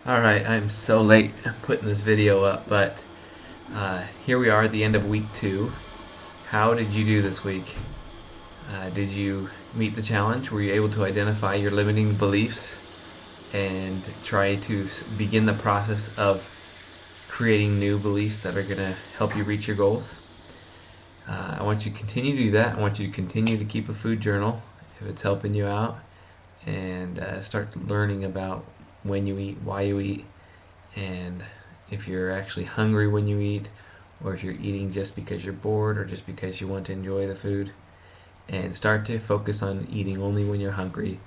Alright, I'm so late putting this video up, but here we are at the end of week 2. How did you do this week? Did you meet the challenge? Were you able to identify your limiting beliefs and try to begin the process of creating new beliefs that are going to help you reach your goals? I want you to continue to do that. I want you to continue to keep a food journal if it's helping you out, and start learning about when you eat, why you eat, and if you're actually hungry when you eat, or if you're eating just because you're bored or just because you want to enjoy the food. And start to focus on eating only when you're hungry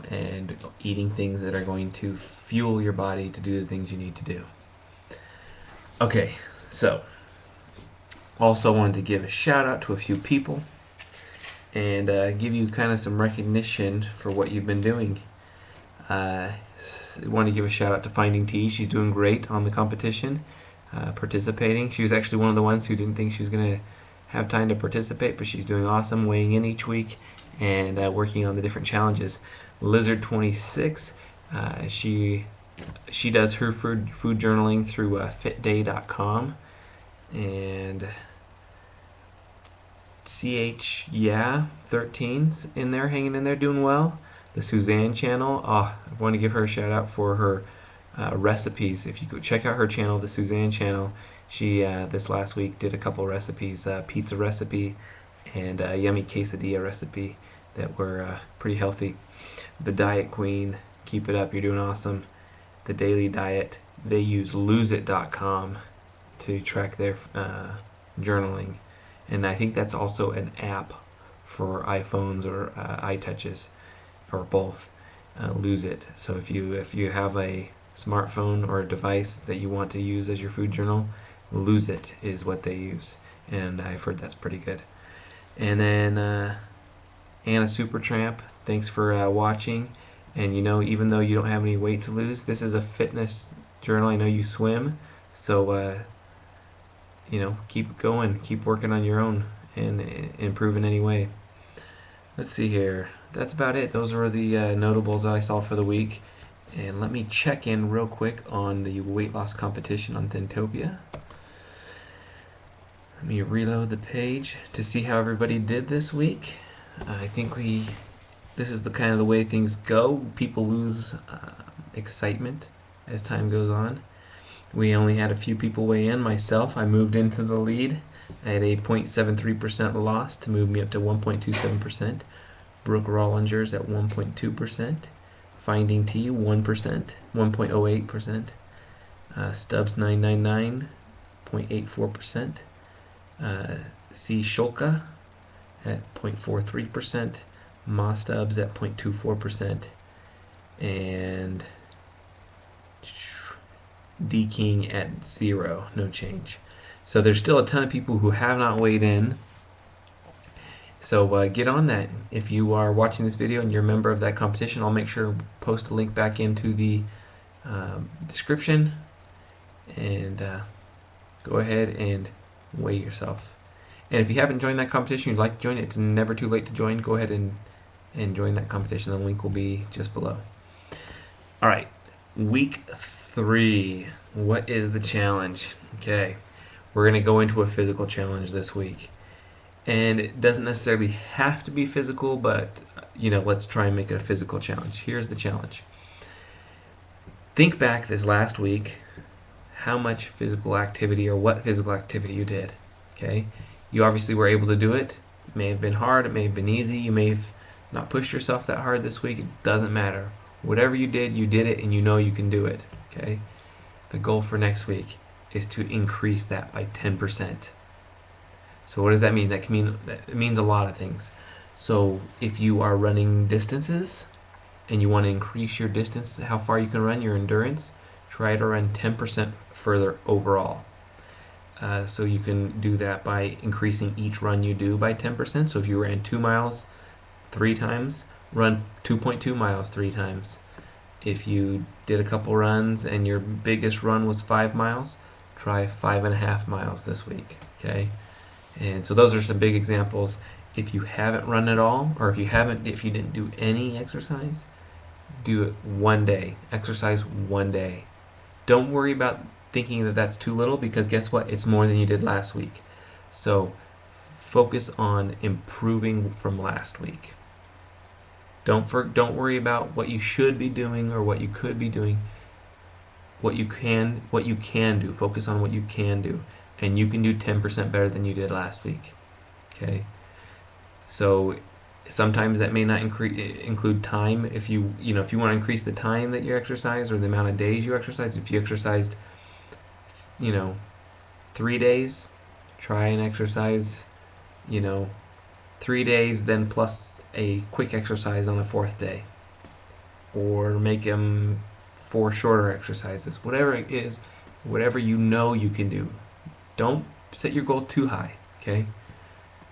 and eating things that are going to fuel your body to do the things you need to do. Okay, so also wanted to give a shout out to a few people and give you kind of some recognition for what you've been doing. I want to give a shout out to Finding Tea. She's doing great on the competition, participating. She was actually one of the ones who didn't think she was going to have time to participate, but she's doing awesome, weighing in each week and working on the different challenges. Lizard26, she does her food journaling through fitday.com, and yeah 13's in there, hanging in there, doing well. The Suzanne channel, I want to give her a shout out for her recipes. If you go check out her channel, the Suzanne channel, she this last week did a couple recipes, pizza recipe and a yummy quesadilla recipe that were pretty healthy. The Diet Queen, keep it up, you're doing awesome. The Daily Diet, they use loseit.com to track their journaling, and I think that's also an app for iPhones or iTouches, or both. Lose It. So if you have a smartphone or a device that you want to use as your food journal, Lose It is what they use, and I've heard that's pretty good. And then Anna Supertramp, thanks for watching. And even though you don't have any weight to lose, this is a fitness journal. I know you swim, so keep going, keep working on your own and improve in any way. Let's see here. That's about it. Those are the notables that I saw for the week. And let me check in real quick on the weight loss competition on thintopia. Let me reload the page to see how everybody did this week. I think this is the kind of the way things go. People lose excitement as time goes on. We only had a few people weigh in. Myself, I moved into the lead. I had a 0.73% loss to move me up to 1.27%. Brooke Rollinger's at 1.2%. Finding Tea 1%, 1.08%. Stubbs 999, 0.84%. C Shulka at 0.43%. Ma Stubbs at 0.24%. And D King at 0, no change. So there's still a ton of people who have not weighed in. So get on that. If you are watching this video and you're a member of that competition, I'll make sure to post a link back into the description, and go ahead and weigh yourself. And if you haven't joined that competition, you'd like to join it, it's never too late to join. Go ahead and join that competition. The link will be just below. All right, week 3. What is the challenge? Okay, we're going to go into a physical challenge this week. And it doesn't necessarily have to be physical, but let's try and make it a physical challenge. Here's the challenge. Think back this last week, how much physical activity or what physical activity you did. Okay, you obviously were able to do it. It may have been hard, it may have been easy, you may have not pushed yourself that hard this week. It doesn't matter. Whatever you did it, and you can do it. Okay, the goal for next week is to increase that by 10%. So what does that mean? That means a lot of things. So if you are running distances and you want to increase your distance, how far you can run, your endurance, try to run 10% further overall. So you can do that by increasing each run you do by 10%. So if you ran 2 miles 3 times, run 2.2 miles 3 times. If you did a couple runs and your biggest run was 5 miles, try 5.5 miles this week. Okay. And so those are some big examples. If you haven't run at all, or if you didn't do any exercise, do it one day. Exercise one day. don't worry about thinking that that's too little, because guess what? It's more than you did last week. So focus on improving from last week. Don't worry about what you should be doing or what you could be doing. What you can do. Focus on what you can do, and you can do 10% better than you did last week. Okay. So sometimes that may not include time. If you if you want to increase the time that you exercise or the amount of days you exercise, if you exercised 3 days, try and exercise 3 days, then plus a quick exercise on the fourth day, or make them 4 shorter exercises. Whatever it is, whatever you can do. Don't set your goal too high. Okay.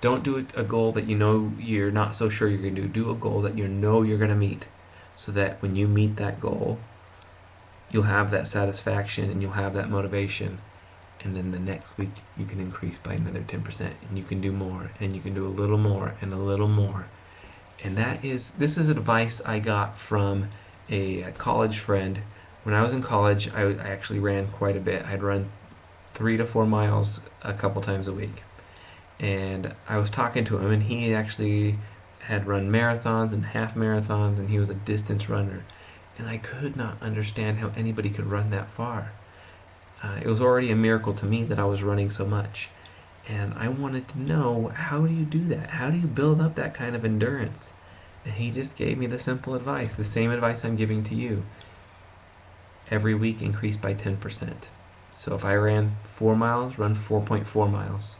Don't do a goal that you're not so sure you're going to do. Do a goal that you're going to meet, so that when you meet that goal, you'll have that satisfaction and you'll have that motivation. And then the next week you can increase by another 10%, and you can do more, and you can do a little more and a little more. And this is advice I got from a college friend. When I was in college, I actually ran quite a bit. I'd run 3 to 4 miles a couple times a week. And I was talking to him, and he actually had run marathons and half marathons, and he was a distance runner. And I could not understand how anybody could run that far. It was already a miracle to me that I was running so much. And I wanted to know, how do you do that? How do you build up that kind of endurance? And he just gave me the simple advice, the same advice I'm giving to you. Every week increase by 10%. So if I ran 4 miles, run 4.4 miles.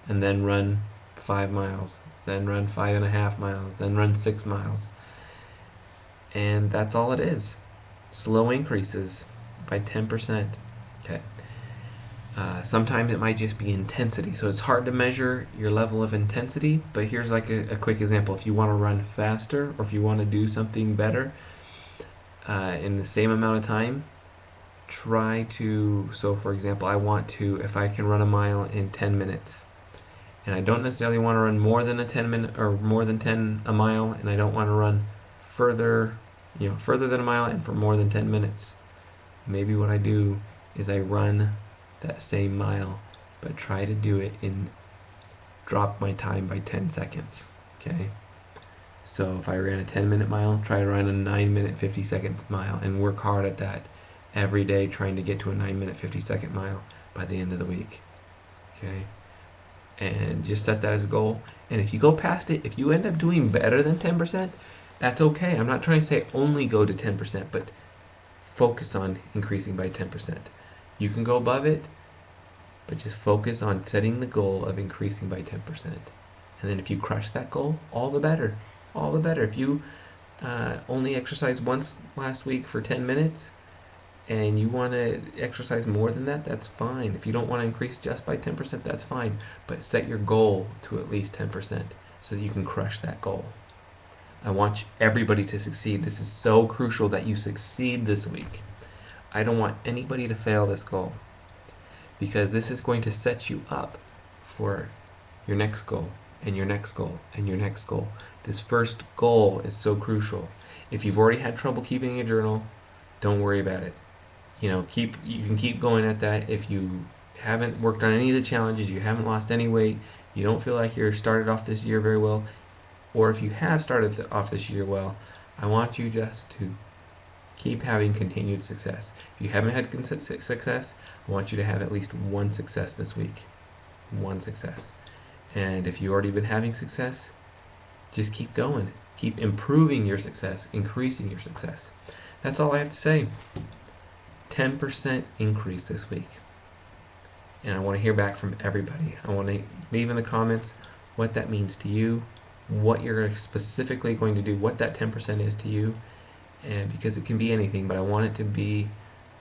And then run 5 miles, then run 5.5 miles, then run 6 miles. And that's all it is. Slow increases by 10%. Okay. Sometimes it might just be intensity. So it's hard to measure your level of intensity, but here's like a quick example. If you want to run faster, or if you want to do something better in the same amount of time, so for example, if I can run a mile in 10 minutes, and I don't necessarily want to run more than a 10 minute or more than 10 a mile, and I don't want to run further than a mile and for more than 10 minutes. Maybe what I do is I run that same mile, but try to do it drop my time by 10 seconds. Okay. So if I ran a 10-minute mile, try to run a 9-minute 50-second mile, and work hard at that every day, trying to get to a 9-minute 50-second mile by the end of the week. Okay. And just set that as a goal. And if you go past it, if you end up doing better than 10%, that's okay. I'm not trying to say only go to 10%, but focus on increasing by 10%. You can go above it, but just focus on setting the goal of increasing by 10%. And then if you crush that goal, all the better. All the better. If you only exercised once last week for 10 minutes, and you want to exercise more than that, that's fine. If you don't want to increase just by 10%, that's fine. But set your goal to at least 10% so that you can crush that goal. I want everybody to succeed. This is so crucial that you succeed this week. I don't want anybody to fail this goal, because this is going to set you up for your next goal, and your next goal, and your next goal. This first goal is so crucial. If you've already had trouble keeping a journal, don't worry about it. You can keep going at that. If you haven't worked on any of the challenges, you haven't lost any weight, you don't feel like you're started off this year very well, or if you have started off this year well, I want you just to keep having continued success. If you haven't had success, I want you to have at least one success this week. One success. And if you've already been having success, just keep going. Keep improving your success, increasing your success. That's all I have to say. 10% increase this week. And I want to hear back from everybody. I want to leave in the comments what that means to you, what you're specifically going to do, what that 10% is to you. And because it can be anything, but I want it to be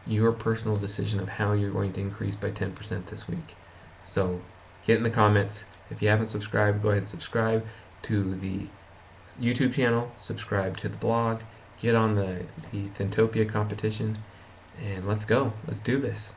your personal decision of how you're going to increase by 10% this week. So get in the comments. If you haven't subscribed, go ahead and subscribe to the YouTube channel, subscribe to the blog, get on the thintopia competition, and let's go. Let's do this.